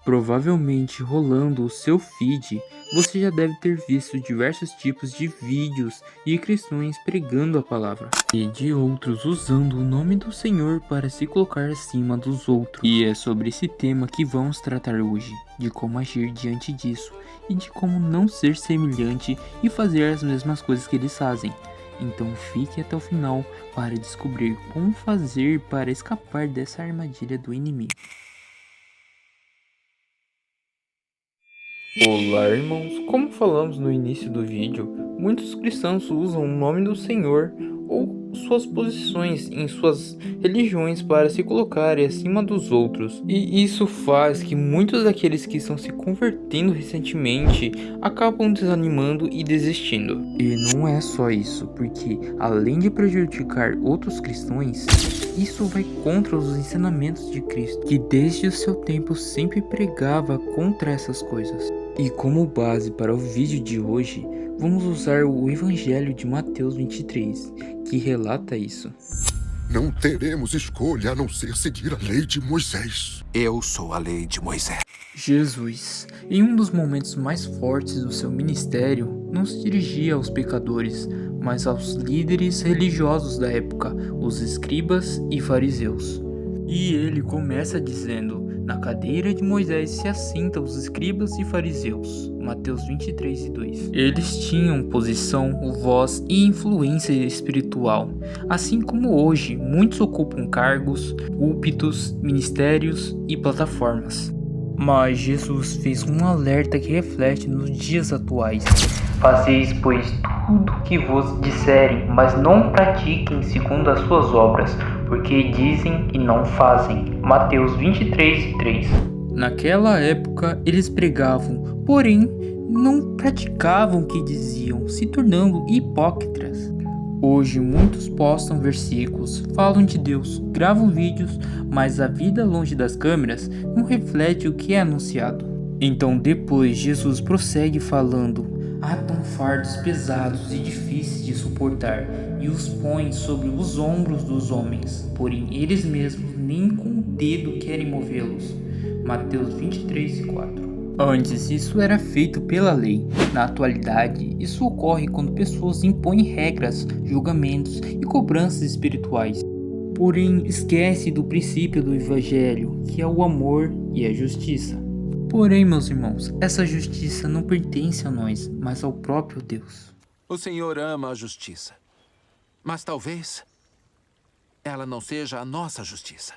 Provavelmente rolando o seu feed, você já deve ter visto diversos tipos de vídeos de cristãos pregando a palavra e de outros usando o nome do Senhor para se colocar acima dos outros. E é sobre esse tema que vamos tratar hoje, de como agir diante disso e de como não ser semelhante e fazer as mesmas coisas que eles fazem. Então fique até o final para descobrir como fazer para escapar dessa armadilha do inimigo. Olá, irmãos! Como falamos no início do vídeo, muitos cristãos usam o nome do Senhor ou suas posições em suas religiões para se colocarem acima dos outros. E isso faz que muitos daqueles que estão se convertendo recentemente acabam desanimando e desistindo. E não é só isso, porque além de prejudicar outros cristãos, isso vai contra os ensinamentos de Cristo, que desde o seu tempo sempre pregava contra essas coisas. E como base para o vídeo de hoje, vamos usar o Evangelho de Mateus 23, que relata isso. Não teremos escolha a não ser seguir a lei de Moisés. Eu sou a lei de Moisés. Jesus, em um dos momentos mais fortes do seu ministério, não se dirigia aos pecadores, mas aos líderes religiosos da época, os escribas e fariseus. E ele começa dizendo: na cadeira de Moisés se assentam os escribas e fariseus. Mateus 23:2. Eles tinham posição, voz e influência espiritual. Assim como hoje, muitos ocupam cargos, púlpitos, ministérios e plataformas. Mas Jesus fez um alerta que reflete nos dias atuais. Fazeis, pois, tudo o que vos disserem, mas não pratiquem segundo as suas obras, porque dizem e não fazem. Mateus 23:3. Naquela época eles pregavam, porém não praticavam o que diziam, se tornando hipócritas. Hoje muitos postam versículos, falam de Deus, gravam vídeos, mas a vida longe das câmeras não reflete o que é anunciado. Então depois Jesus prossegue falando: atam fardos pesados e difíceis de suportar e os põem sobre os ombros dos homens, porém eles mesmos nem com o dedo querem movê-los. Mateus 23:4. Antes isso era feito pela lei. Na atualidade, isso ocorre quando pessoas impõem regras, julgamentos e cobranças espirituais. Porém, esquece do princípio do Evangelho, que é o amor e a justiça. Porém, meus irmãos, essa justiça não pertence a nós, mas ao próprio Deus. O Senhor ama a justiça, mas talvez ela não seja a nossa justiça.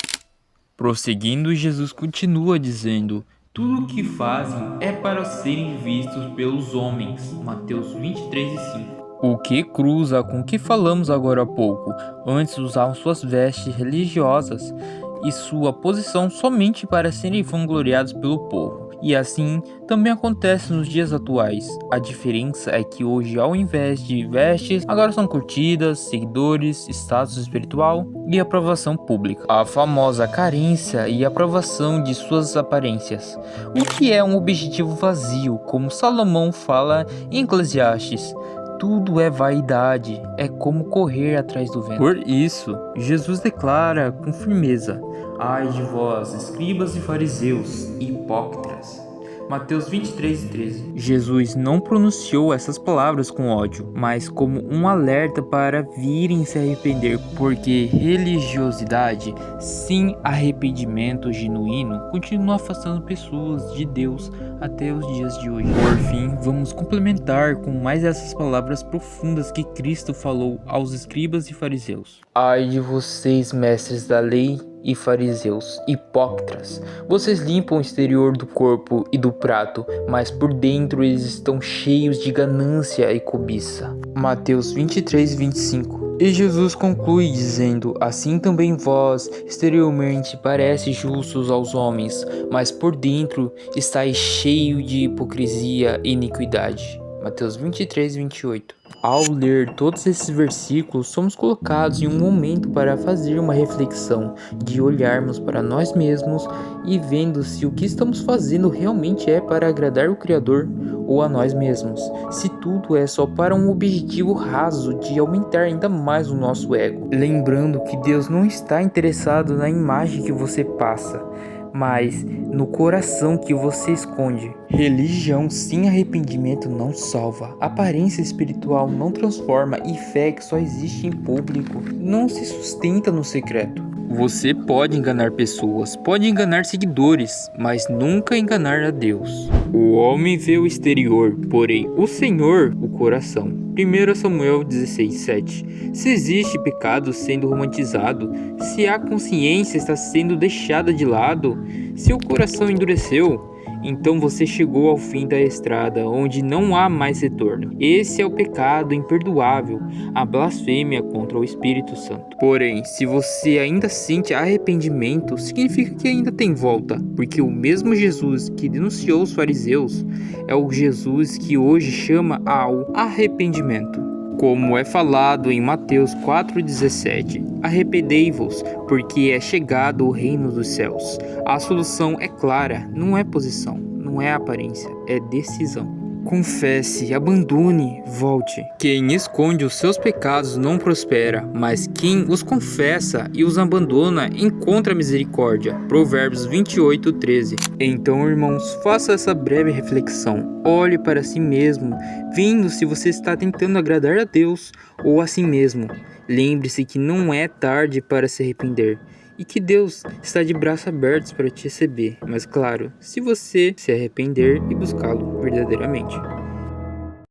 Prosseguindo, Jesus continua dizendo: tudo o que fazem é para serem vistos pelos homens. Mateus 23:5. O que cruza com o que falamos agora há pouco. Antes usavam suas vestes religiosas e sua posição somente para serem vangloriados pelo povo. E assim também acontece nos dias atuais. A diferença é que hoje, ao invés de vestes, agora são curtidas, seguidores, status espiritual e aprovação pública. A famosa carência e aprovação de suas aparências, o que é um objetivo vazio, como Salomão fala em Eclesiastes. Tudo é vaidade, é como correr atrás do vento. Por isso, Jesus declara com firmeza: ai de vós, escribas e fariseus, hipócritas. Mateus 23:13. Jesus não pronunciou essas palavras com ódio, mas como um alerta para virem se arrepender, porque religiosidade sem arrependimento genuíno continua afastando pessoas de Deus até os dias de hoje. Por fim, vamos complementar com mais essas palavras profundas que Cristo falou aos escribas e fariseus. Ai de vocês, mestres da lei e fariseus, hipócritas! Vocês limpam o exterior do corpo e do prato, mas por dentro eles estão cheios de ganância e cobiça. Mateus 23:25. E Jesus conclui dizendo: assim também vós, exteriormente, pareces justos aos homens, mas por dentro estáis cheio de hipocrisia e iniquidade. Mateus 23:28. Ao ler todos esses versículos, somos colocados em um momento para fazer uma reflexão, de olharmos para nós mesmos e vendo se o que estamos fazendo realmente é para agradar o Criador ou a nós mesmos, se tudo é só para um objetivo raso de aumentar ainda mais o nosso ego. Lembrando que Deus não está interessado na imagem que você passa, mas no coração que você esconde. Religião sem arrependimento não salva, aparência espiritual não transforma e fé que só existe em público não se sustenta no secreto. Você pode enganar pessoas, pode enganar seguidores, mas nunca enganar a Deus. O homem vê o exterior, porém o Senhor o coração. 1 Samuel 16:7. Se existe pecado sendo romantizado, se a consciência está sendo deixada de lado, se o coração endureceu, então você chegou ao fim da estrada, onde não há mais retorno. Esse é o pecado imperdoável, a blasfêmia contra o Espírito Santo. Porém, se você ainda sente arrependimento, significa que ainda tem volta, porque o mesmo Jesus que denunciou os fariseus é o Jesus que hoje chama ao arrependimento. Como é falado em Mateus 4,17, arrependei-vos, porque é chegado o reino dos céus. A solução é clara, não é posição, não é aparência, é decisão. Confesse, abandone, volte. Quem esconde os seus pecados não prospera, mas quem os confessa e os abandona encontra misericórdia. Provérbios 28:13. Então, irmãos, faça essa breve reflexão. Olhe para si mesmo, vendo se você está tentando agradar a Deus ou a si mesmo. Lembre-se que não é tarde para se arrepender e que Deus está de braços abertos para te receber, mas claro, se você se arrepender e buscá-lo verdadeiramente.